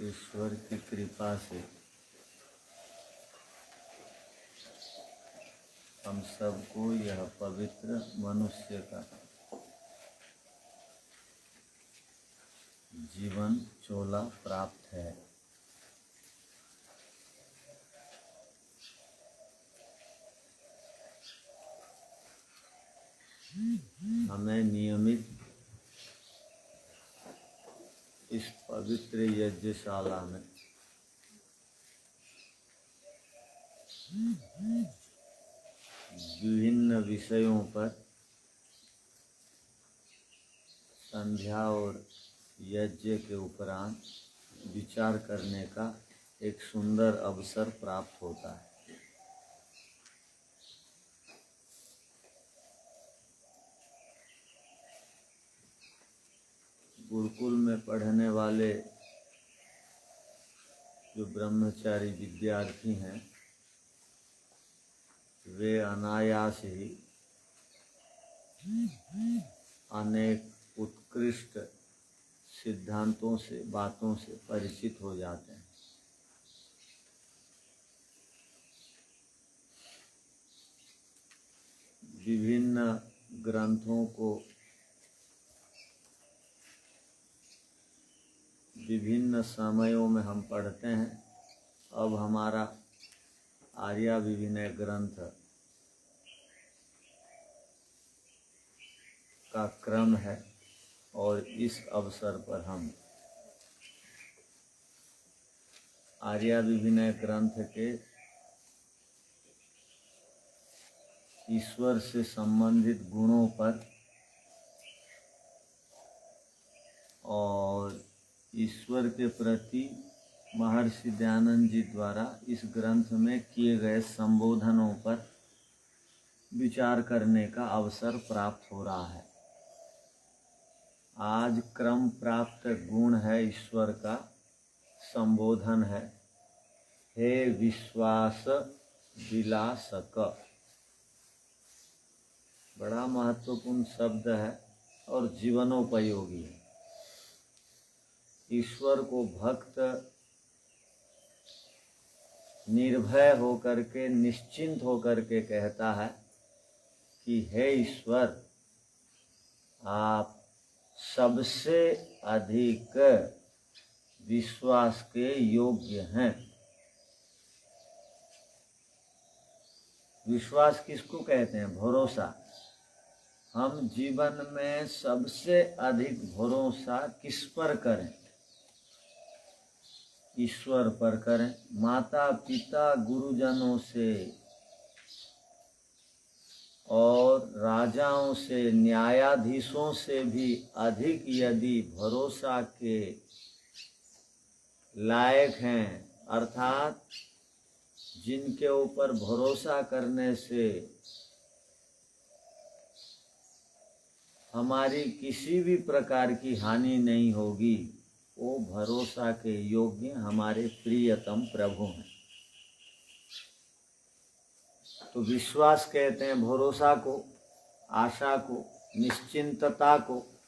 ईश्वर की कृपा से हम सबको यह पवित्र मनुष्य का जीवन चोला प्राप्त है। हमें नियमित इस पवित्र यज्ञशाला में विभिन्न विषयों पर संध्या और यज्ञ के उपरांत विचार करने का एक सुंदर अवसर प्राप्त होता है। गुरुकुल में पढ़ने वाले जो ब्रह्मचारी विद्यार्थी हैं, वे अनायास ही अनेक उत्कृष्ट सिद्धांतों से, बातों से परिचित हो जाते हैं। विभिन्न ग्रंथों को विभिन्न समयों में हम पढ़ते हैं। अब हमारा आर्याभिविनय ग्रंथ का क्रम है और इस अवसर पर हम आर्याभिविनय ग्रंथ के ईश्वर से संबंधित गुणों पर और ईश्वर के प्रति महर्षि दयानंद जी द्वारा इस ग्रंथ में किए गए संबोधनों पर विचार करने का अवसर प्राप्त हो रहा है। आज क्रम प्राप्त गुण है ईश्वर का संबोधन है, हे विश्वास विलासक। बड़ा महत्वपूर्ण शब्द है और जीवनोपयोगी है। ईश्वर को भक्त निर्भय होकर के, निश्चिंत होकर के कहता है कि हे ईश्वर, आप सबसे अधिक विश्वास के योग्य हैं। विश्वास किसको कहते हैं? भरोसा। हम जीवन में सबसे अधिक भरोसा किस पर करें? ईश्वर पर करें। माता पिता गुरुजनों से और राजाओं से, न्यायाधीशों से भी अधिक यदि भरोसा के लायक हैं, अर्थात जिनके ऊपर भरोसा करने से हमारी किसी भी प्रकार की हानि नहीं होगी, वो भरोसा के योग्य हमारे प्रियतम प्रभु हैं। तो विश्वास कहते हैं भरोसा को, आशा को, निश्चिंतता को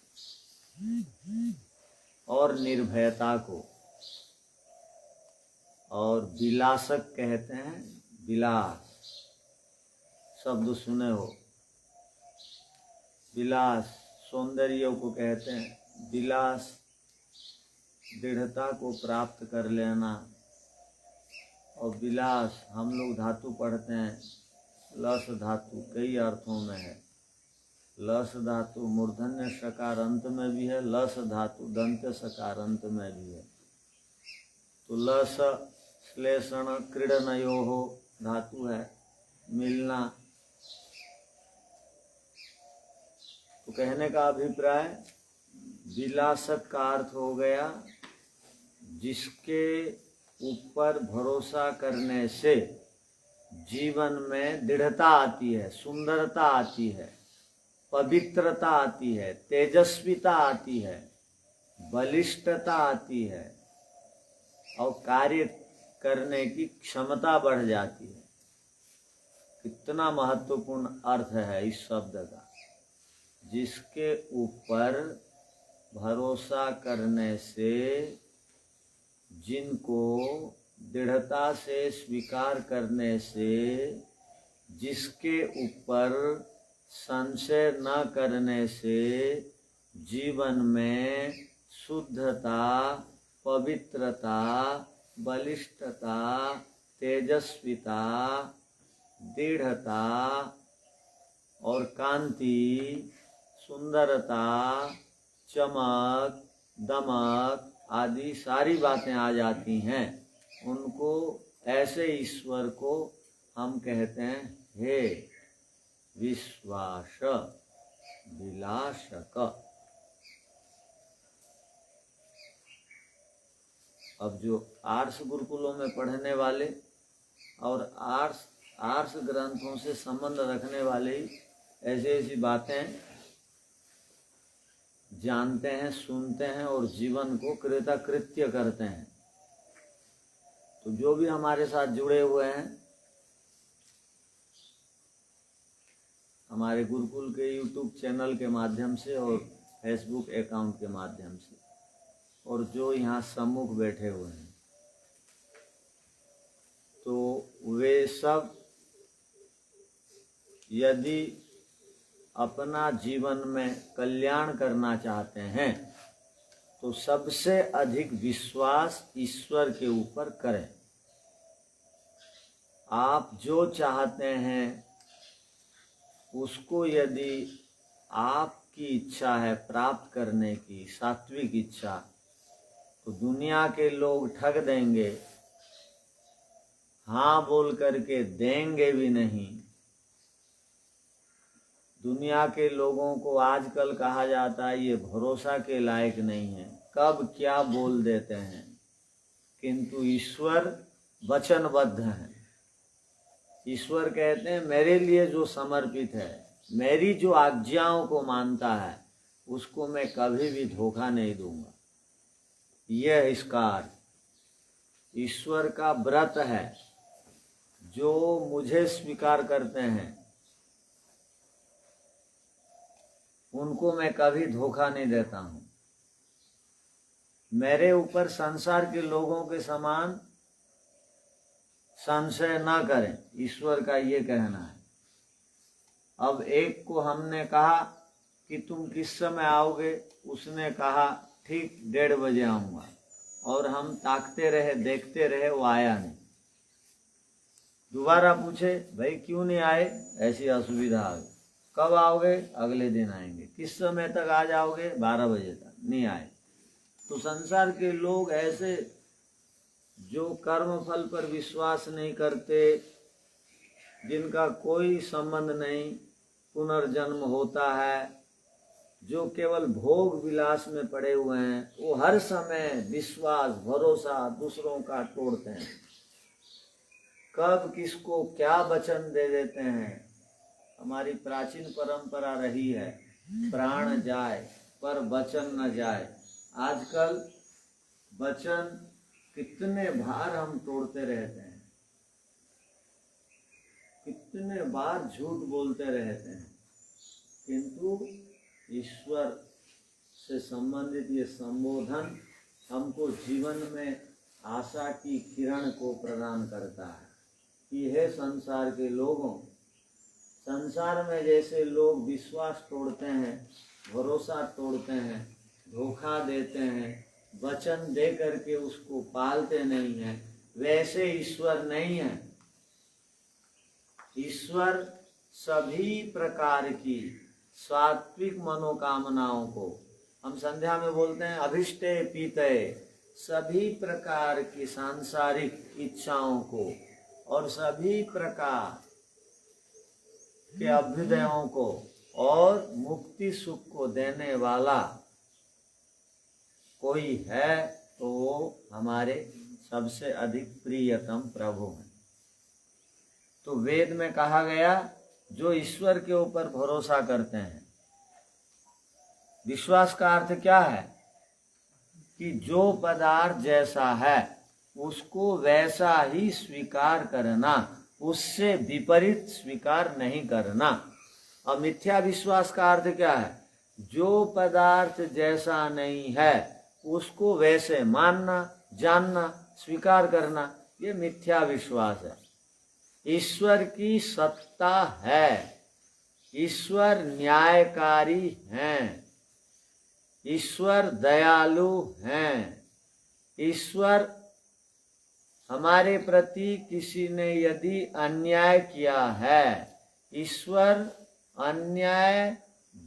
और निर्भयता को। और विलासक कहते हैं विलास। शब्द सुने हो, विलास सौंदर्य को कहते हैं। विलास दृढ़ता को प्राप्त कर लेना। और विलास हम लोग धातु पढ़ते हैं, लस धातु कई अर्थों में है। लस धातु मूर्धन्य सकार अंत में भी है, लस धातु दंत सकार अंत में भी है। तो लस श्लेषण क्रीडनयोः धातु है, मिलना। तो कहने का अभिप्राय विलासक का अर्थ हो गया जिसके ऊपर भरोसा करने से जीवन में दृढ़ता आती है, सुंदरता आती है, पवित्रता आती है, तेजस्विता आती है, बलिष्ठता आती है और कार्य करने की क्षमता बढ़ जाती है। कितना महत्वपूर्ण अर्थ है इस शब्द का। जिसके ऊपर भरोसा करने से जिनको दृढ़ता से स्वीकार करने से, जिसके ऊपर संशय न करने से जीवन में शुद्धता, पवित्रता, बलिष्ठता, तेजस्विता, दृढ़ता और कांति, सुंदरता, चमक, दमक आदि सारी बातें आ जाती हैं। उनको, ऐसे ईश्वर को हम कहते हैं हे विश्वास विलासक। अब जो आर्ष गुरुकुलों में पढ़ने वाले और आर्ष ग्रंथों से संबंध रखने वाले ही ऐसी ऐसी बातें जानते हैं, सुनते हैं और जीवन को कृतकृत्य करते हैं। तो जो भी हमारे साथ जुड़े हुए हैं, हमारे गुरुकुल के यूट्यूब चैनल के माध्यम से और फेसबुक अकाउंट के माध्यम से, और जो यहाँ सम्मुख बैठे हुए हैं, तो वे सब यदि अपना जीवन में कल्याण करना चाहते हैं तो सबसे अधिक विश्वास ईश्वर के ऊपर करें। आप जो चाहते हैं उसको यदि आपकी इच्छा है प्राप्त करने की, सात्विक इच्छा, तो दुनिया के लोग ठग देंगे, हाँ बोल करके देंगे भी नहीं। दुनिया के लोगों को आजकल कहा जाता है ये भरोसा के लायक नहीं है, कब क्या बोल देते हैं, किंतु ईश्वर वचनबद्ध है। ईश्वर कहते हैं मेरे लिए जो समर्पित है, मेरी जो आज्ञाओं को मानता है, उसको मैं कभी भी धोखा नहीं दूंगा। यह इसका ईश्वर का व्रत है। जो मुझे स्वीकार करते हैं उनको मैं कभी धोखा नहीं देता हूं। मेरे ऊपर संसार के लोगों के समान संशय ना करें, ईश्वर का ये कहना है। अब एक को हमने कहा कि तुम किस समय आओगे, उसने कहा ठीक 1:30 बजे आऊंगा, और हम ताकते रहे, देखते रहे, वो आया नहीं। दोबारा पूछे भाई क्यों नहीं आए, ऐसी असुविधा आ गई। कब आओगे, अगले दिन आएंगे। किस समय तक आ जाओगे, 12 बजे तक, नहीं आए। तो संसार के लोग ऐसे जो कर्म फल पर विश्वास नहीं करते, जिनका कोई संबंध नहीं, पुनर्जन्म होता है, जो केवल भोग विलास में पड़े हुए हैं, वो हर समय विश्वास भरोसा दूसरों का तोड़ते हैं। कब किसको क्या वचन दे देते हैं। हमारी प्राचीन परंपरा रही है प्राण जाए पर वचन न जाए। आजकल वचन कितने बार हम तोड़ते रहते हैं, कितने बार झूठ बोलते रहते हैं, किंतु ईश्वर से संबंधित ये संबोधन हमको जीवन में आशा की किरण को प्रदान करता है कि हे संसार के लोगों, संसार में जैसे लोग विश्वास तोड़ते हैं, भरोसा तोड़ते हैं, धोखा देते हैं, वचन दे करके उसको पालते नहीं हैं, वैसे ईश्वर नहीं है। ईश्वर सभी प्रकार की सात्विक मनोकामनाओं को, हम संध्या में बोलते हैं अभिष्टे पीते, सभी प्रकार की सांसारिक इच्छाओं को और सभी प्रकार के अभ्युदयों को और मुक्ति सुख को देने वाला कोई है तो वो हमारे सबसे अधिक प्रियतम प्रभु हैं। तो वेद में कहा गया जो ईश्वर के ऊपर भरोसा करते हैं। विश्वास का अर्थ क्या है कि जो पदार्थ जैसा है उसको वैसा ही स्वीकार करना, उससे विपरीत स्वीकार नहीं करना। और मिथ्या विश्वास का अर्थ क्या है, जो पदार्थ जैसा नहीं है उसको वैसे मानना, जानना, स्वीकार करना, ये मिथ्या विश्वास है। ईश्वर की सत्ता है, ईश्वर न्यायकारी हैं, ईश्वर दयालु हैं। ईश्वर हमारे प्रति किसी ने यदि अन्याय किया है, ईश्वर अन्याय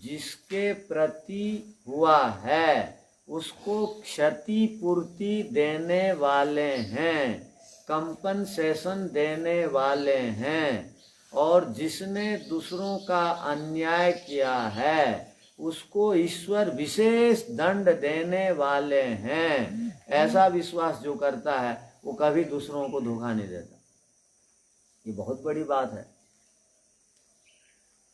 जिसके प्रति हुआ है उसको क्षतिपूर्ति देने वाले हैं, कंपनसेशन देने वाले हैं। और जिसने दूसरों का अन्याय किया है उसको ईश्वर विशेष दंड देने वाले हैं। ऐसा विश्वास जो करता है वो कभी दूसरों को धोखा नहीं देता। ये बहुत बड़ी बात है।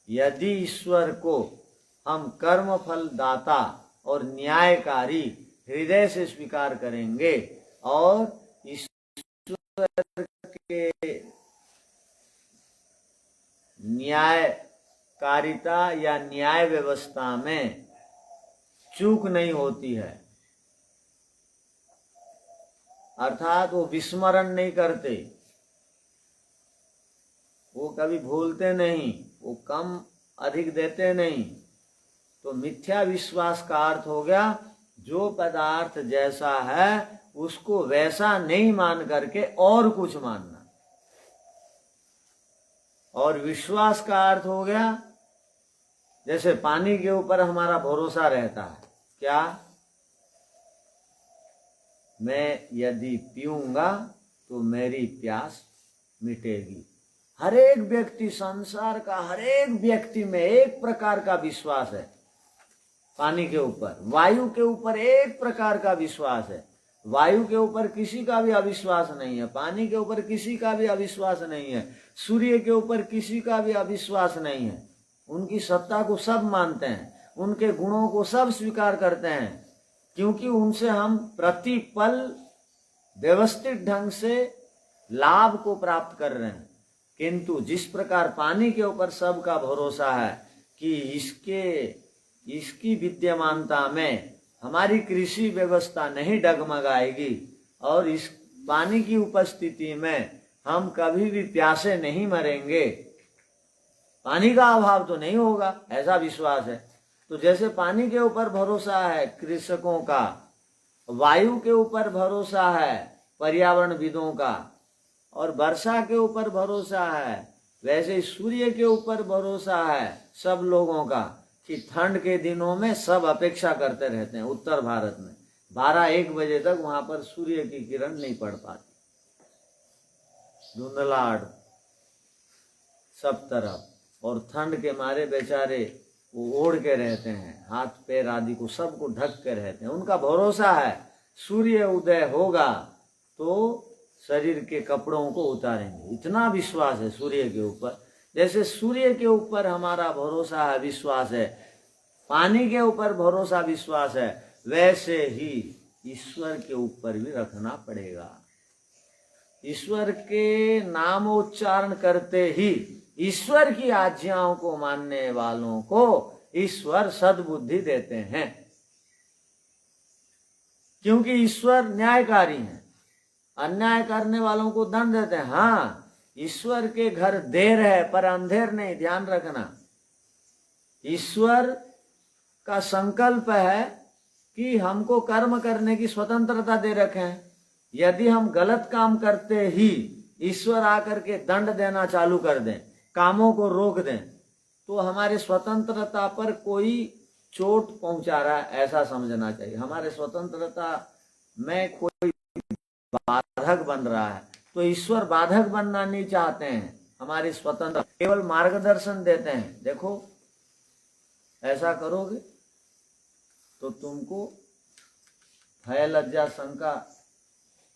यदि ईश्वर को हम कर्म फल दाता और न्यायकारी हृदय से स्वीकार करेंगे और ईश्वर के न्यायकारिता या न्याय व्यवस्था में चूक नहीं होती है, अर्थात वो विस्मरण नहीं करते, वो कभी भूलते नहीं, वो कम अधिक देते नहीं, तो मिथ्या विश्वास का अर्थ हो गया जो पदार्थ जैसा है उसको वैसा नहीं मान करके और कुछ मानना। और विश्वास का अर्थ हो गया जैसे पानी के ऊपर हमारा भरोसा रहता है, क्या मैं यदि पीऊंगा तो मेरी प्यास मिटेगी। हर एक व्यक्ति, संसार का हर एक व्यक्ति में एक प्रकार का विश्वास है पानी के ऊपर। वायु के ऊपर एक प्रकार का विश्वास है, वायु के ऊपर किसी का भी अविश्वास नहीं है, पानी के ऊपर किसी का भी अविश्वास नहीं है, सूर्य के ऊपर किसी का भी अविश्वास नहीं है। उनकी सत्ता को सब मानते हैं, उनके गुणों को सब स्वीकार करते हैं, क्योंकि उनसे हम प्रतिपल व्यवस्थित ढंग से लाभ को प्राप्त कर रहे हैं। किंतु जिस प्रकार पानी के ऊपर सबका भरोसा है कि इसकी विद्यमानता में हमारी कृषि व्यवस्था नहीं डगमगाएगी और इस पानी की उपस्थिति में हम कभी भी प्यासे नहीं मरेंगे, पानी का अभाव तो नहीं होगा, ऐसा विश्वास है। तो जैसे पानी के ऊपर भरोसा है कृषकों का, वायु के ऊपर भरोसा है पर्यावरणविदों का, और वर्षा के ऊपर भरोसा है, वैसे सूर्य के ऊपर भरोसा है सब लोगों का कि ठंड के दिनों में सब अपेक्षा करते रहते हैं। उत्तर भारत में 12-1 बजे तक वहां पर सूर्य की किरण नहीं पड़ पाती, धुंधलाहट सब तरफ, और ठंड के मारे बेचारे वो ओढ़ के रहते हैं, हाथ पैर आदि को सबको ढक के रहते हैं। उनका भरोसा है सूर्य उदय होगा तो शरीर के कपड़ों को उतारेंगे, इतना विश्वास है सूर्य के ऊपर। जैसे सूर्य के ऊपर हमारा भरोसा है, विश्वास है, पानी के ऊपर भरोसा विश्वास है, वैसे ही ईश्वर के ऊपर भी रखना पड़ेगा। ईश्वर के नामोच्चारण करते ही ईश्वर की आज्ञाओं को मानने वालों को ईश्वर सद्बुद्धि देते हैं, क्योंकि ईश्वर न्यायकारी हैं, अन्याय करने वालों को दंड देते हैं। हाँ, ईश्वर के घर देर है पर अंधेर नहीं, ध्यान रखना। ईश्वर का संकल्प है कि हमको कर्म करने की स्वतंत्रता दे रखे हैं। यदि हम गलत काम करते ही ईश्वर आकर के दंड देना चालू कर दें, कामों को रोक दें, तो हमारे स्वतंत्रता पर कोई चोट पहुंचा रहा है ऐसा समझना चाहिए। हमारे स्वतंत्रता में कोई बाधक बन रहा है, तो ईश्वर बाधक बनना नहीं चाहते हैं, हमारी स्वतंत्र केवल मार्गदर्शन देते हैं। देखो ऐसा करोगे तो तुमको भय लज्जा शंका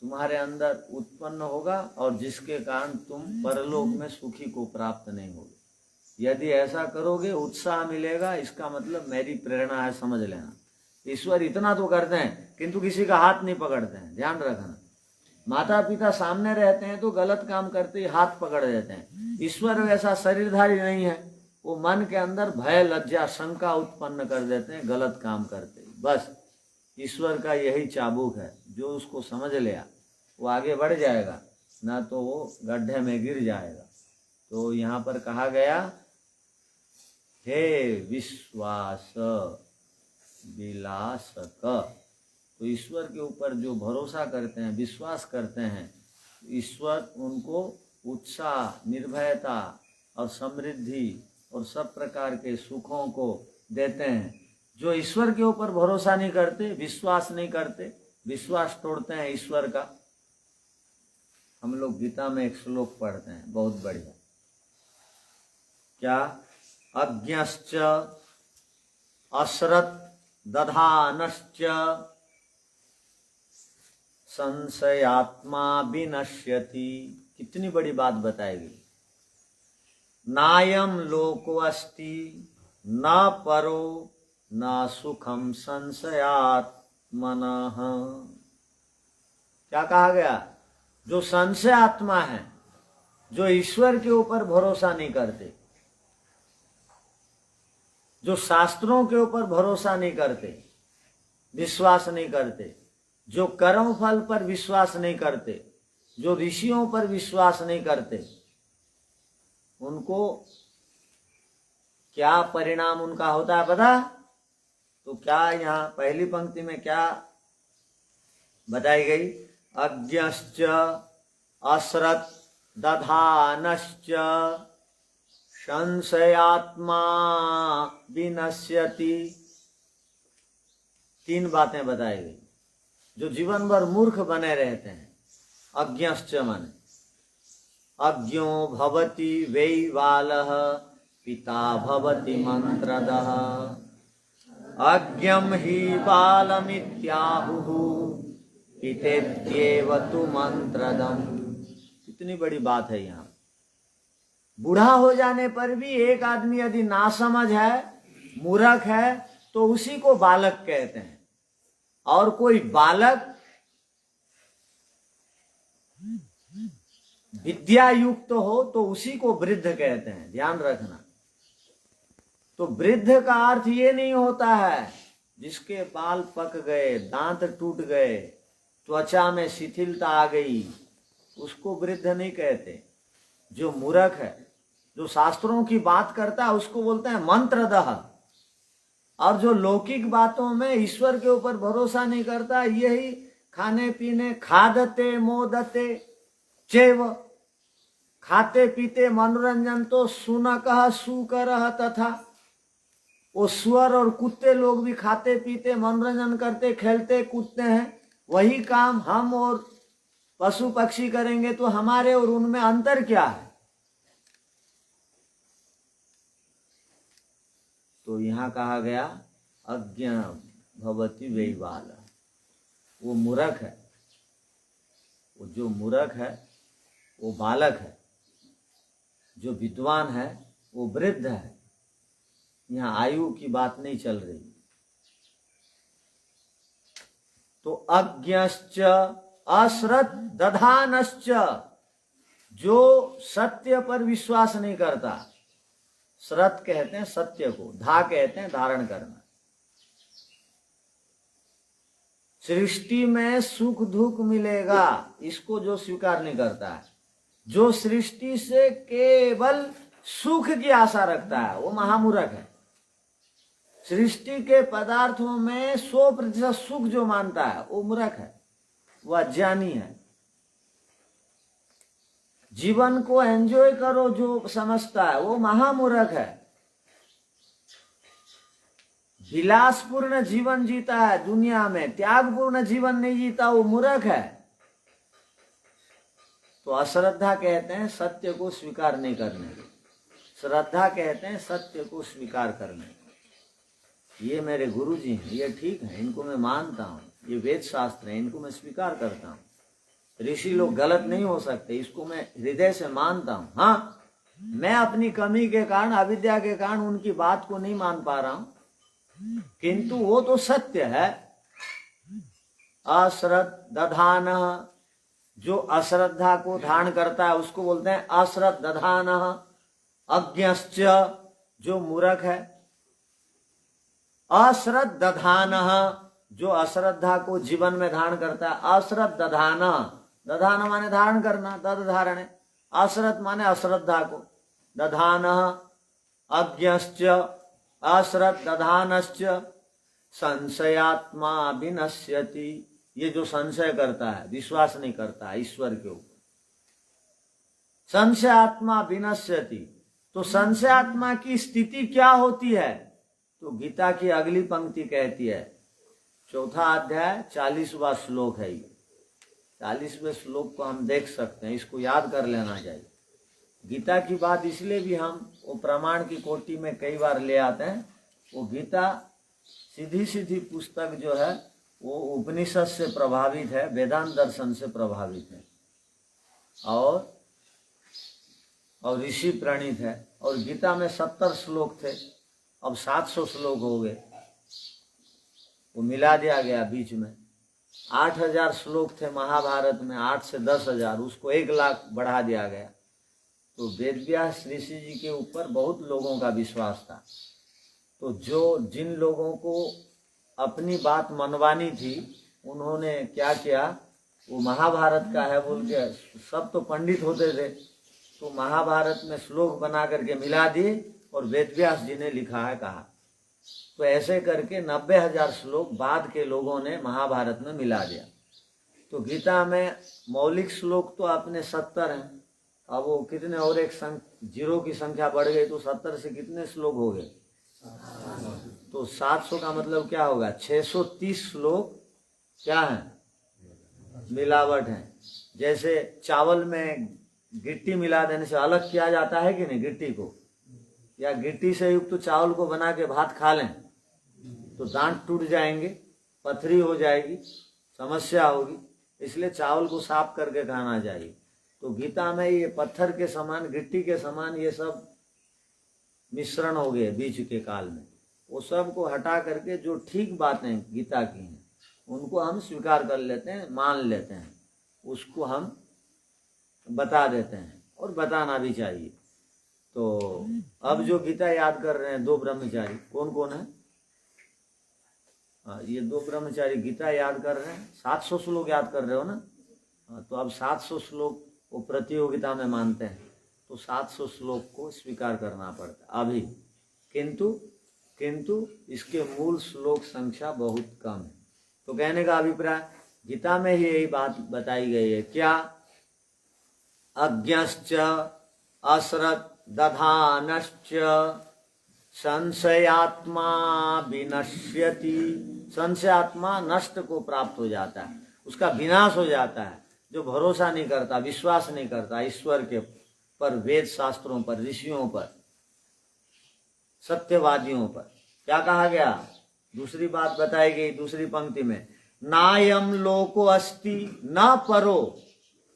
तुम्हारे अंदर उत्पन्न होगा और जिसके कारण तुम परलोक में सुखी को प्राप्त नहीं होगे। यदि ऐसा करोगे उत्साह मिलेगा, इसका मतलब मेरी प्रेरणा है, समझ लेना। ईश्वर इतना तो करते हैं किंतु किसी का हाथ नहीं पकड़ते हैं, ध्यान रखना। माता पिता सामने रहते हैं तो गलत काम करते ही हाथ पकड़ देते हैं। ईश्वर वैसा शरीरधारी नहीं है, वो मन के अंदर भय लज्जा शंका उत्पन्न कर देते हैं गलत काम करते ही, बस ईश्वर का यही चाबुक है, जो उसको समझ लिया वो आगे बढ़ जाएगा, ना तो वो गड्ढे में गिर जाएगा। तो यहाँ पर कहा गया, हे विश्वास विलासक। तो ईश्वर के ऊपर जो भरोसा करते हैं, विश्वास करते हैं, ईश्वर उनको उत्साह, निर्भयता और समृद्धि और सब प्रकार के सुखों को देते हैं। जो ईश्वर के ऊपर भरोसा नहीं करते, विश्वास नहीं करते, विश्वास तोड़ते हैं ईश्वर का। हम लोग गीता में एक श्लोक पढ़ते हैं, बहुत बढ़िया। क्या? अज्ञश्च अश्रत दधानश्च संशयात्मा विनश्यति। कितनी बड़ी बात बताएगी। नायम लोको अस्ति न परो न सुखम संशयात्मनः। क्या कहा गया? जो संशय आत्मा है, जो ईश्वर के ऊपर भरोसा नहीं करते, जो शास्त्रों के ऊपर भरोसा नहीं करते, विश्वास नहीं करते, जो कर्म फल पर विश्वास नहीं करते, जो ऋषियों पर विश्वास नहीं करते, उनको क्या परिणाम उनका होता है पता? तो क्या यहाँ पहली पंक्ति में क्या बताई गई? अज्ञश्च अश्रत दधानश्च संशयात्मा विनश्यति। तीन बातें बताई गई। जो जीवन भर मूर्ख बने रहते हैं, अज्ञश्च माने अज्ञो भवति वैवालः पिता भवति मंत्रदः अज्ञम हि बालमित्याहुः पितेत्येव तु मंत्रदम्। कितनी बड़ी बात है यहाँ। बूढ़ा हो जाने पर भी एक आदमी यदि नासमझ है, मूर्ख है, तो उसी को बालक कहते हैं, और कोई बालक विद्या युक्त हो तो उसी को वृद्ध कहते हैं। ध्यान रखना। तो वृद्ध का अर्थ ये नहीं होता है जिसके बाल पक गए, दांत टूट गए, त्वचा में शिथिलता आ गई, उसको वृद्ध नहीं कहते। जो मूर्ख है, जो शास्त्रों की बात करता है, उसको बोलते हैं मंत्रदह। और जो लौकिक बातों में ईश्वर के ऊपर भरोसा नहीं करता, यही खाने पीने, खादते मोदते चैव, खाते पीते मनोरंजन तो सुनकः सुकरः तथा। वो सुअर और कुत्ते लोग भी खाते पीते मनोरंजन करते, खेलते कूदते हैं। वही काम हम और पशु पक्षी करेंगे, तो हमारे और उनमें अंतर क्या है? तो यहाँ कहा गया अज्ञ भवति वैवाल। वो मूर्ख है, वो जो मूर्ख है वो बालक है, जो विद्वान है वो वृद्ध है। यहाँ आयु की बात नहीं चल रही। तो अज्ञश्च अश्रत दधानश्च, जो सत्य पर विश्वास नहीं करता। श्रत कहते हैं सत्य को, धा कहते हैं धारण करना। सृष्टि में सुख दुख मिलेगा, इसको जो स्वीकार नहीं करता है, जो सृष्टि से केवल सुख की आशा रखता है, वो महामूर्ख है। सृष्टि के पदार्थों में 100% सुख जो मानता है वो मूर्ख है, वो अज्ञानी है। जीवन को एंजॉय करो जो समझता है वो महामूर्ख है। विलासपूर्ण जीवन जीता है दुनिया में, त्यागपूर्ण जीवन नहीं जीता, वो मूर्ख है। तो अश्रद्धा कहते हैं सत्य को स्वीकार नहीं करने, श्रद्धा कहते हैं सत्य को स्वीकार करने। ये मेरे गुरुजी हैं, ये ठीक है, इनको मैं मानता हूँ, ये वेद शास्त्र है, इनको मैं स्वीकार करता हूँ। ऋषि लोग गलत नहीं हो सकते, इसको मैं हृदय से मानता हूँ। हाँ, मैं अपनी कमी के कारण, अविद्या के कारण उनकी बात को नहीं मान पा रहा हूँ, किंतु वो तो सत्य है। अश्रद्धान, जो अश्रद्धा को धारण करता है उसको बोलते हैं अश्रद्धान। अज्ञश्च, जो मूर्ख है। अश्रद्धान, जो अश्रद्धा को जीवन में धारण करता है, अश्रद्धान, दधान माने धारण करना, दध धारण, अश्रद्ध माने अश्रद्धा को, दधान अज्ञश्च अश्रद्धानश्च संशयात्मा विनश्यति। ये जो संशय करता है, विश्वास नहीं करता है ईश्वर के ऊपर, संशयात्मा विनश्यति। तो संशयात्मा की स्थिति क्या होती है? तो गीता की अगली पंक्ति कहती है, चौथा अध्याय 40वां श्लोक है ये। 40वें श्लोक को हम देख सकते हैं, इसको याद कर लेना चाहिए। गीता की बात इसलिए भी हम वो प्रमाण की कोटि में कई बार ले आते हैं। वो गीता सीधी सीधी पुस्तक जो है वो उपनिषद से प्रभावित है, वेदांत दर्शन से प्रभावित है और ऋषि प्रणीत है। और गीता में 70 श्लोक थे, अब 700 श्लोक हो गए, वो मिला दिया गया बीच में। 8000 श्लोक थे महाभारत में, 8 से 10,000, उसको 1 लाख बढ़ा दिया गया। तो वेदव्यास ऋषि जी के ऊपर बहुत लोगों का विश्वास था। तो जिन लोगों को अपनी बात मनवानी थी, उन्होंने क्या किया, वो महाभारत का है बोल के, सब तो पंडित होते थे, तो महाभारत में श्लोक बना करके मिला दिए और वेदव्यास जी ने लिखा है कहा। तो ऐसे करके 90,000 श्लोक बाद के लोगों ने महाभारत में मिला दिया। तो गीता में मौलिक श्लोक तो अपने 70 हैं। अब वो कितने और एक जीरो की संख्या बढ़ गई, तो 70 से कितने श्लोक हो गए? तो 700 का मतलब क्या होगा? 630 श्लोक क्या है? मिलावट है। जैसे चावल में गिट्टी मिला देने से अलग किया जाता है कि नहीं गिट्टी को, या गिट्टी से युक्त तो चावल को बना के भात खा लें तो दांत टूट जाएंगे, पथरी हो जाएगी, समस्या होगी। इसलिए चावल को साफ करके खाना चाहिए। तो गीता में ये पत्थर के समान, गिट्टी के समान ये सब मिश्रण हो गए बीच के काल में। वो सब को हटा करके जो ठीक बातें गीता की हैं उनको हम स्वीकार कर लेते हैं, मान लेते हैं, उसको हम बता देते हैं और बताना भी चाहिए। तो अब जो गीता याद कर रहे हैं 2 ब्रह्मचारी, कौन कौन है? ये 2 ब्रह्मचारी गीता याद कर रहे हैं। 700 श्लोक याद कर रहे हो ना? तो अब 700 श्लोक वो प्रतियोगिता में मानते हैं, तो 700 श्लोक को स्वीकार करना पड़ता है अभी। किंतु इसके मूल श्लोक संख्या बहुत कम है। तो कहने का अभिप्राय, गीता में ही यही बात बताई गई है, क्या? अज्ञश्च अश्रद्धानश्च संशयात्मा विनश्यति। संशयात्मा नष्ट को प्राप्त हो जाता है, उसका विनाश हो जाता है। जो भरोसा नहीं करता, विश्वास नहीं करता ईश्वर के पर, वेद शास्त्रों पर, ऋषियों पर, सत्यवादियों पर। क्या कहा गया? दूसरी बात बताई गई दूसरी पंक्ति में, नायम लोको अस्ति न परो।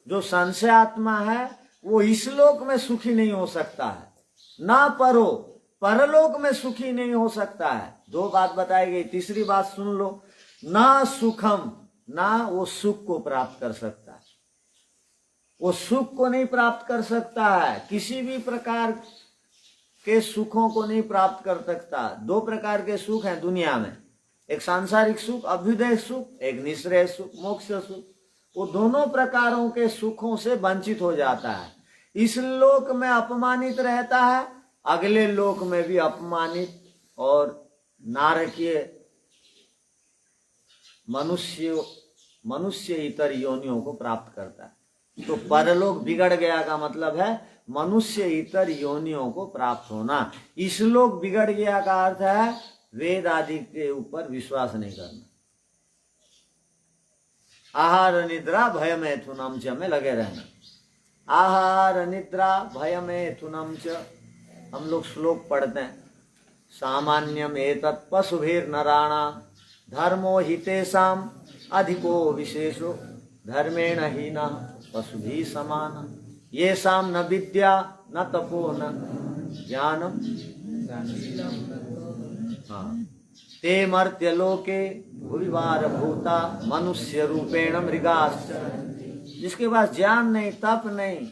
जो संशयात्मा है वो इस लोक में सुखी नहीं हो सकता है, ना परो, परलोक में सुखी नहीं हो सकता है। 2 बात बताई गई। तीसरी बात सुन लो, ना सुखम, ना वो सुख को प्राप्त कर सकता है, वो सुख को नहीं प्राप्त कर सकता है, किसी भी प्रकार के सुखों को नहीं प्राप्त कर सकता। 2 प्रकार के सुख हैं दुनिया में, एक सांसारिक सुख, अभ्युदय सुख, एक निश्रेय सुख, मोक्ष सुख। वो दोनों प्रकारों के सुखों से वंचित हो जाता है। इस लोक में अपमानित रहता है, अगले लोक में भी अपमानित और नारकीय मनुष्य इतर योनियों को प्राप्त करता है। तो परलोक बिगड़ गया का मतलब है मनुष्य इतर योनियों को प्राप्त होना। इस लोक बिगड़ गया का अर्थ है वेद आदि के ऊपर विश्वास नहीं करना। आहार निद्रा भय मैथुनम च में लगे रहना। आहार निद्रा भय मैथुनम च, हम लोग श्लोक पढ़ते हैं, सामान्यम एतत् पशुभिर नराणाम धर्मो हितेषाम अधिको विशेषो धर्मेण हीनः पशुभिः समानः येषाम न विद्या न तपो न ज्ञानम ते मर्त्यलोके भूरिवार भूता मनुष्य रूपेण मृगाश्च। जिसके पास ज्ञान नहीं, तप नहीं,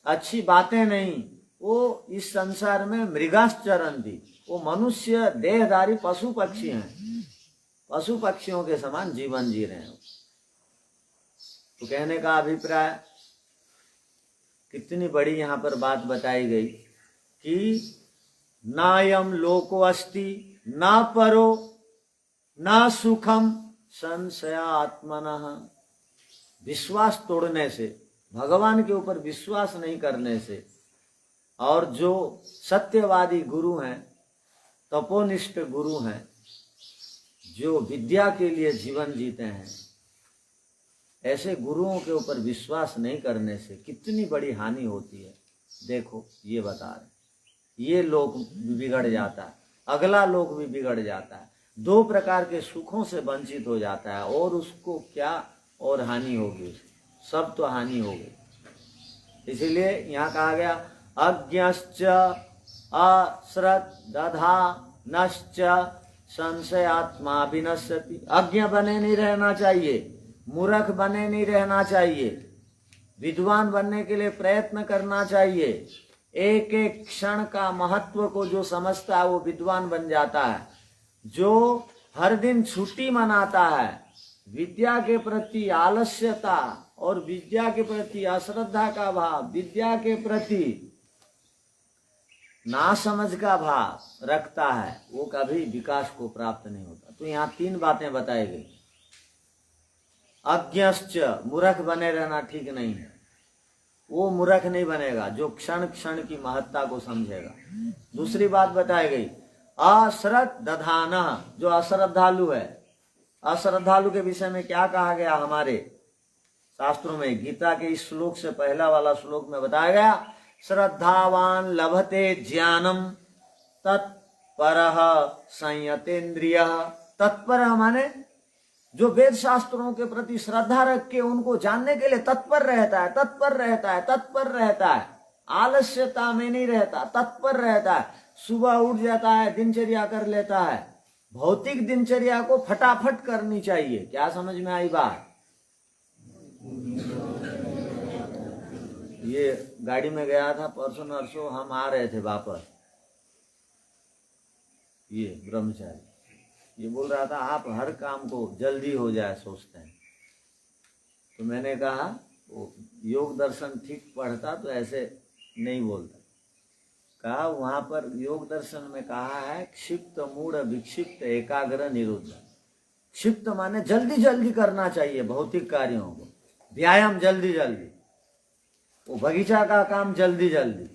अच्छी बातें नहीं, वो इस संसार में मृगाश्चरन्ति, वो मनुष्य देहधारी पशु पक्षी हैं। पशु पक्षियों के समान जीवन जी रहे हो। तो कहने का अभिप्राय, कितनी बड़ी यहाँ पर बात बताई गई कि नायम लोको अस्ति ना परो ना सुखम संशया आत्मनः। विश्वास तोड़ने से, भगवान के ऊपर विश्वास नहीं करने से, और जो सत्यवादी गुरु हैं, तपोनिष्ठ गुरु हैं, जो विद्या के लिए जीवन जीते हैं, ऐसे गुरुओं के ऊपर विश्वास नहीं करने से कितनी बड़ी हानि होती है। देखो ये बता रहे, ये लोक बिगड़ जाता है, अगला लोक भी बिगड़ जाता है, 2 प्रकार के सुखों से वंचित हो जाता है, और उसको क्या और हानि होगी, सब तो हानि हो गई। इसीलिए यहाँ कहा गया अज्ञश्च अश्रद्धानश्च संशयात्मा विनश्यति। अज्ञ बने नहीं रहना चाहिए, मूर्ख बने नहीं रहना चाहिए, विद्वान बनने के लिए प्रयत्न करना चाहिए। एक एक क्षण का महत्व को जो समझता है वो विद्वान बन जाता है। जो हर दिन छुट्टी मनाता है, विद्या के प्रति आलस्यता और विद्या के प्रति अश्रद्धा का भाव, विद्या के प्रति नासमझ का भाव रखता है, वो कभी विकास को प्राप्त नहीं होता। तो यहाँ 3 बातें बताई गई। अज्ञश्च, मूर्ख बने रहना ठीक नहीं है, वो मूर्ख नहीं बनेगा जो क्षण क्षण की महत्ता को समझेगा। दूसरी बात बताई गई अश्रद्धान, जो अश्रद्धालु है। अश्रद्धालु के विषय में क्या कहा गया हमारे शास्त्रों में? गीता के इस श्लोक से पहला वाला श्लोक में बताया गया, श्रद्धावान लभते ज्ञानम तत्परः संयतेन्द्रियः। तत्पर माने जो वेद शास्त्रों के प्रति श्रद्धा रख के उनको जानने के लिए तत्पर रहता है, तत्पर रहता है, तत्पर रहता है, आलस्यता में नहीं रहता, तत्पर रहता है। सुबह उठ जाता है, दिनचर्या कर लेता है। भौतिक दिनचर्या को फटाफट करनी चाहिए। क्या समझ में आई बात? ये गाड़ी में गया था परसों नरसों, हम आ रहे थे वापस, ये ब्रह्मचारी ये बोल रहा था आप हर काम को जल्दी हो जाए सोचते हैं। तो मैंने कहा वो योग दर्शन ठीक पढ़ता तो ऐसे नहीं बोलता। कहा वहां पर योग दर्शन में कहा है क्षिप्त मूढ़ विक्षिप्त एकाग्र निरुद्ध। क्षिप्त माने जल्दी जल्दी करना चाहिए भौतिक कार्यों को, व्यायाम जल्दी जल्दी, वो बगीचा का काम जल्दी जल्दी,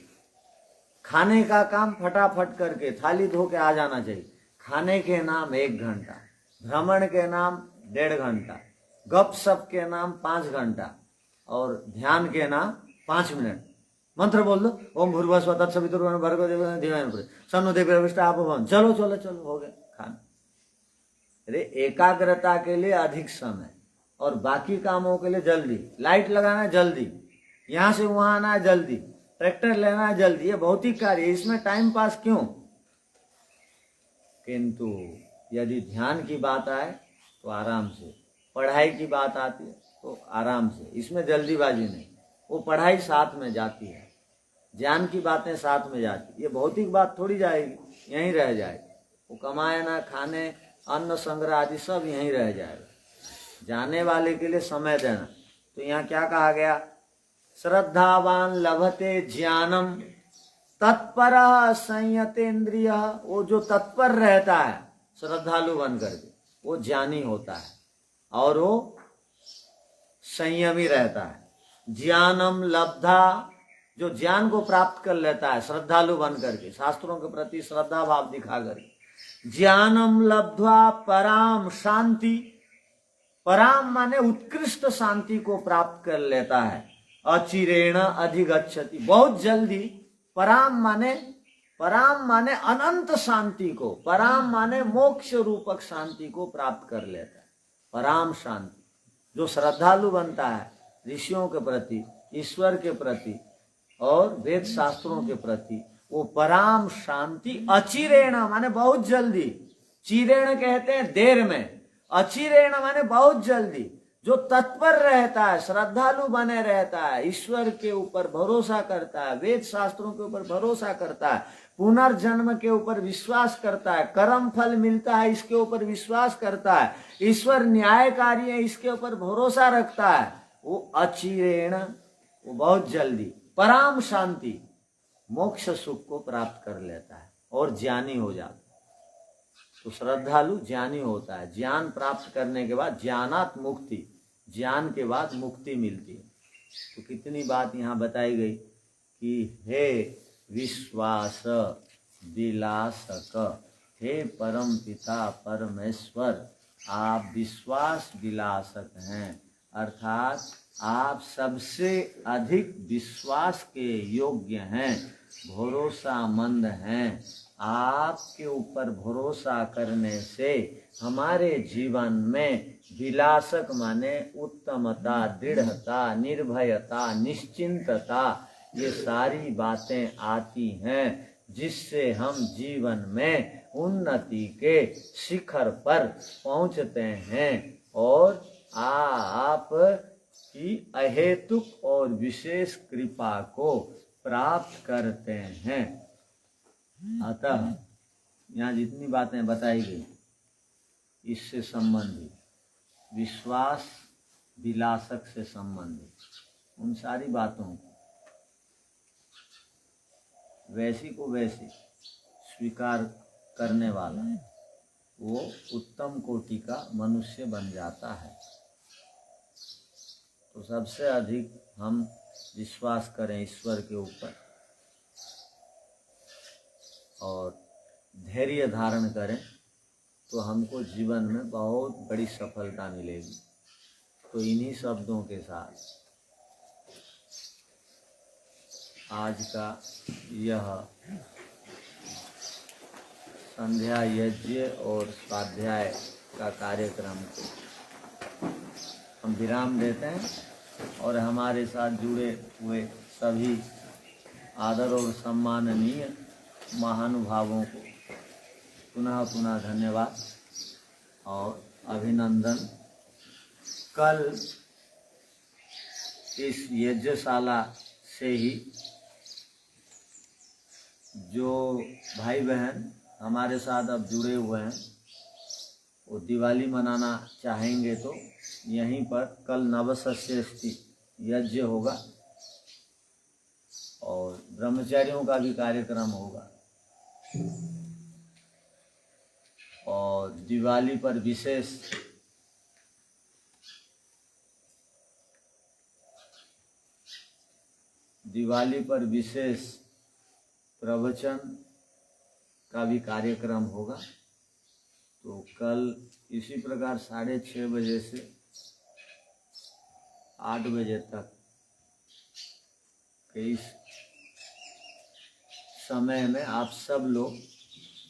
खाने का काम फटाफट करके थाली धो के आ जाना चाहिए। खाने के नाम 1 घंटा, भ्रमण के नाम 1.5 घंटा, गप सप के नाम 5 घंटा, और ध्यान के नाम 5 मिनट। मंत्र बोल दो, ओम भूर्भुवस्सुवः तत्सवितुर्वरेण्यं भर्गो देवस्य धीमहि तन्नो देवी प्रचोदयात्। आप भवन, चलो चलो चलो हो गया खाना। अरे एकाग्रता के लिए अधिक समय और बाकी कामों के लिए जल्दी। लाइट लगाना है जल्दी, यहाँ से वहां आना है जल्दी, ट्रैक्टर लेना है जल्दी, ये भौतिक कार्य, इसमें टाइम पास क्यों? किंतु यदि ध्यान की बात आए तो आराम से, पढ़ाई की बात आती है तो आराम से, इसमें जल्दीबाजी नहीं। वो पढ़ाई साथ में जाती है, ज्ञान की बातें साथ में जाती, ये भौतिक बात थोड़ी जाएगी, यहीं रह जाएगी। वो कमाए ना खाने, अन्न संग्रह आदि सब यहीं रह जाएगा। जाने वाले के लिए समय देना। तो यहाँ क्या कहा गया? श्रद्धावान लभते ज्ञानम तत्पर संयतेन्द्रिय। वो जो तत्पर रहता है श्रद्धालु बन करके, वो ज्ञानी होता है और वो संयमी रहता है। ज्ञानम लब्धा, जो ज्ञान को प्राप्त कर लेता है श्रद्धालु बन करके, शास्त्रों के प्रति श्रद्धा भाव दिखा करके। ज्ञानम लब्ध्वा पराम शांति, पराम माने उत्कृष्ट शांति को प्राप्त कर लेता है। अचिरेण अधिगच्छति, बहुत जल्दी। पराम माने अनंत शांति को, पराम माने मोक्ष रूपक शांति को प्राप्त कर लेता है। पराम शांति, जो श्रद्धालु बनता है ऋषियों के प्रति, ईश्वर के प्रति और वेद शास्त्रों के प्रति, वो पराम शांति अचिरेण माने बहुत जल्दी, चिरेण कहते हैं देर में, अचिरेण माने बहुत जल्दी, जो तत्पर रहता है, श्रद्धालु बने रहता है, ईश्वर के ऊपर भरोसा करता है, वेद शास्त्रों के ऊपर भरोसा करता है, पुनर्जन्म के ऊपर विश्वास करता है, कर्म फल मिलता है इसके ऊपर विश्वास करता है, ईश्वर न्यायकारी है इसके ऊपर भरोसा रखता है, वो अचिरेण, वो बहुत जल्दी पराम शांति मोक्ष सुख को प्राप्त कर लेता है और ज्ञानी हो जाता है। तो श्रद्धालु ज्ञानी होता है। ज्ञान प्राप्त करने के बाद ज्ञानात मुक्ति, ज्ञान के बाद मुक्ति मिलती है। तो कितनी बात यहाँ बताई गई कि हे विश्वास विलासक, हे परम पिता परमेश्वर, आप विश्वास विलासक हैं, अर्थात आप सबसे अधिक विश्वास के योग्य हैं, भरोसामंद हैं। आपके ऊपर भरोसा करने से हमारे जीवन में विलासक माने उत्तमता, दृढ़ता, निर्भयता, निश्चिंतता, ये सारी बातें आती हैं, जिससे हम जीवन में उन्नति के शिखर पर पहुंचते हैं और आप की अहेतुक और विशेष कृपा को प्राप्त करते हैं। अतः यहाँ जितनी बातें बताई गई इससे संबंधित, विश्वास विलासक से संबंधित उन सारी बातों को वैसी को वैसी स्वीकार करने वाला वो उत्तम कोटि का मनुष्य बन जाता है। तो सबसे अधिक हम विश्वास करें ईश्वर के ऊपर और धैर्य धारण करें तो हमको जीवन में बहुत बड़ी सफलता मिलेगी। तो इन्हीं शब्दों के साथ आज का यह संध्या यज्ञ और स्वाध्याय का कार्यक्रम को हम विराम देते हैं और हमारे साथ जुड़े हुए सभी आदर और सम्माननीय महानुभावों को पुनः पुनः धन्यवाद और अभिनंदन। कल इस यज्ञशाला से ही जो भाई बहन हमारे साथ अब जुड़े हुए हैं वो दिवाली मनाना चाहेंगे तो यहीं पर कल नवसस्येष्टि यज्ञ होगा और ब्रह्मचारियों का भी कार्यक्रम होगा और दिवाली पर विशेष प्रवचन का भी कार्यक्रम होगा। तो कल इसी प्रकार 6:30 बजे से 8 बजे तक के इस समय में आप सब लोग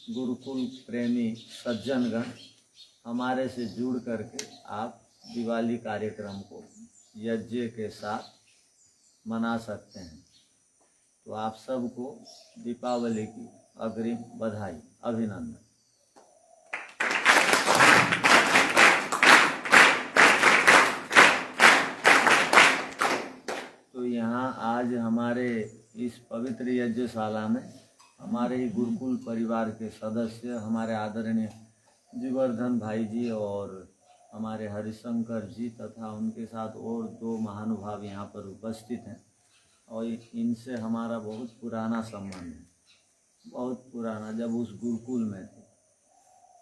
गुरुकुल प्रेमी सज्जनगण हमारे से जुड़ करके आप दिवाली कार्यक्रम को यज्ञ के साथ मना सकते हैं। तो आप सबको दीपावली की अग्रिम बधाई, अभिनंदन। तो यहाँ आज हमारे इस पवित्र यज्ञशाला में हमारे ही गुरुकुल परिवार के सदस्य हमारे आदरणीय जीवर्धन भाई जी और हमारे हरिशंकर जी तथा उनके साथ और 2 महानुभाव यहाँ पर उपस्थित हैं और इनसे हमारा बहुत पुराना संबंध है, बहुत पुराना, जब उस गुरुकुल में थे।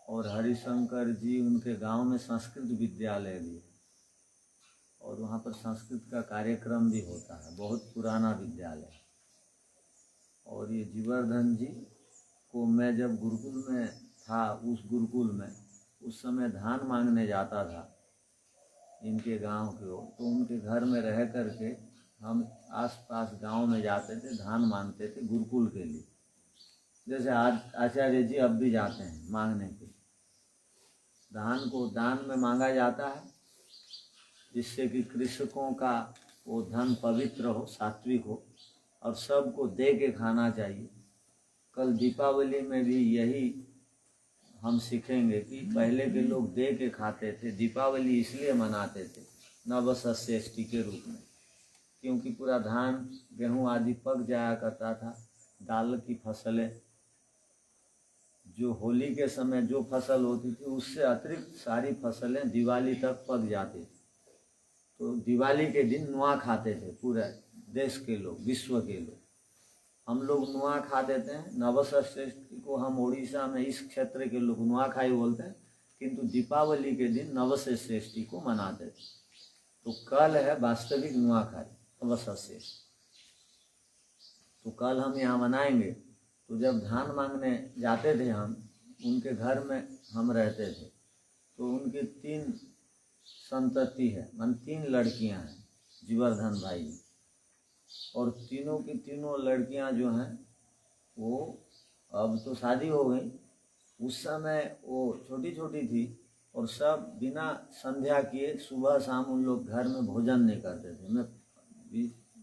और हरिशंकर जी उनके गांव में संस्कृत विद्यालय भी है और वहाँ पर संस्कृत का कार्यक्रम भी होता है, बहुत पुराना विद्यालय है। और ये जीवर्धन जी को मैं जब गुरुकुल में था, उस गुरुकुल में उस समय धान मांगने जाता था इनके गांव की ओर, तो उनके घर में रह करके हम आसपास गांव में जाते थे, धान मांगते थे गुरुकुल के लिए। जैसे आज आचार्य जी अब भी जाते हैं मांगने के, धान को दान में मांगा जाता है जिससे कि कृषकों का वो धन पवित्र हो, सात्विक हो और सबको दे के खाना चाहिए। कल दीपावली में भी यही हम सीखेंगे कि पहले के लोग दे के खाते थे, दीपावली इसलिए मनाते थे नवसस्येष्टि के रूप में, क्योंकि पूरा धान गेहूं आदि पक जाया करता था। दाल की फसलें जो होली के समय जो फसल होती थी उससे अतिरिक्त सारी फसलें दिवाली तक पक जाती थी। तो दिवाली के दिन नुआ खाते थे पूरे देश के लोग, विश्व के लोग। हम लोग नुआ खा देते हैं। नवसस्येष्टि को हम उड़ीसा में इस क्षेत्र के लोग नुआखाई बोलते हैं, किंतु दीपावली के दिन नवसस्येष्टि को मनाते थे। तो कल है वास्तविक नुआखाई, नवसस्येष्टि। तो कल हम यहाँ मनाएंगे। तो जब धान मांगने जाते थे हम, उनके घर में हम रहते थे, तो उनकी 3 संतति है, मान 3 लड़कियां हैं जीवर्धन भाई, और तीनों की तीनों लड़कियां जो हैं वो अब तो शादी हो गई। उस समय वो छोटी छोटी थी और सब बिना संध्या किए सुबह शाम उन लोग घर में भोजन नहीं करते थे। मैं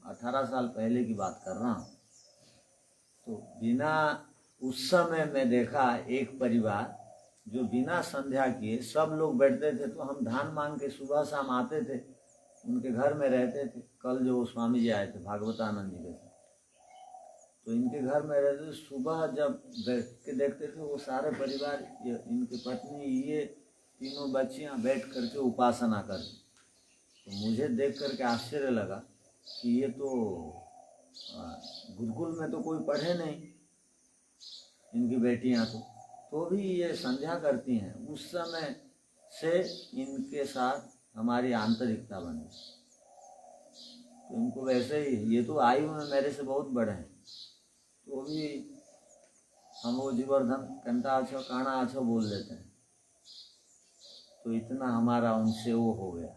18 साल पहले की बात कर रहा हूँ। तो बिना, उस समय मैं देखा एक परिवार जो बिना संध्या किए सब लोग बैठते थे। तो हम धान मांग के सुबह शाम आते थे, उनके घर में रहते थे। कल जो स्वामी जी आए थे भागवतानंद जी के साथ, तो इनके घर में रहते थे। सुबह जब बैठ के देखते थे वो सारे परिवार, इनकी पत्नी, ये तीनों बच्चियां बैठ करके उपासना करती। तो मुझे देख करके आश्चर्य लगा कि ये तो गुरुकुल में तो कोई पढ़े नहीं, इनकी बेटियां तो भी ये संध्या करती हैं। उस समय से इनके साथ हमारी आंतरिकता बनी। तो इनको वैसे ही, ये तो आयु में मेरे से बहुत बड़े हैं, तो भी हम वो जीवर्धन कंटा आछो काना आछो बोल देते हैं। तो इतना हमारा उनसे वो हो गया,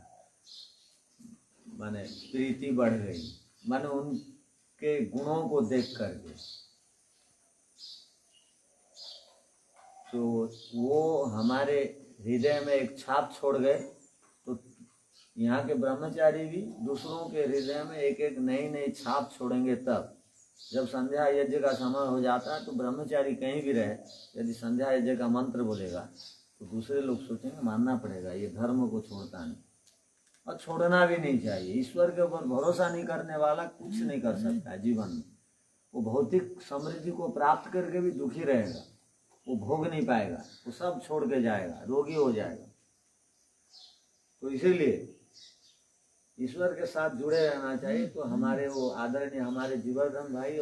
माने प्रीति बढ़ गई, माने उनके गुणों को देख करके। तो वो हमारे हृदय में एक छाप छोड़ गए। तो यहाँ के ब्रह्मचारी भी दूसरों के हृदय में एक एक नई नई छाप छोड़ेंगे। तब जब संध्या यज्ञ का समय हो जाता है तो ब्रह्मचारी कहीं भी रहे, यदि संध्या यज्ञ का मंत्र बोलेगा तो दूसरे लोग सोचेंगे मानना पड़ेगा, ये धर्म को छोड़ता नहीं। और छोड़ना भी नहीं चाहिए। ईश्वर के ऊपर भरोसा नहीं करने वाला कुछ नहीं कर सकता है जीवन में। वो भौतिक समृद्धि को प्राप्त करके भी दुखी रहेगा, वो भोग नहीं पाएगा, वो सब छोड़ के जाएगा, रोगी हो जाएगा। तो इसीलिए ईश्वर के साथ जुड़े रहना चाहिए। तो हमारे वो आदरणीय हमारे जीवर्धन भाई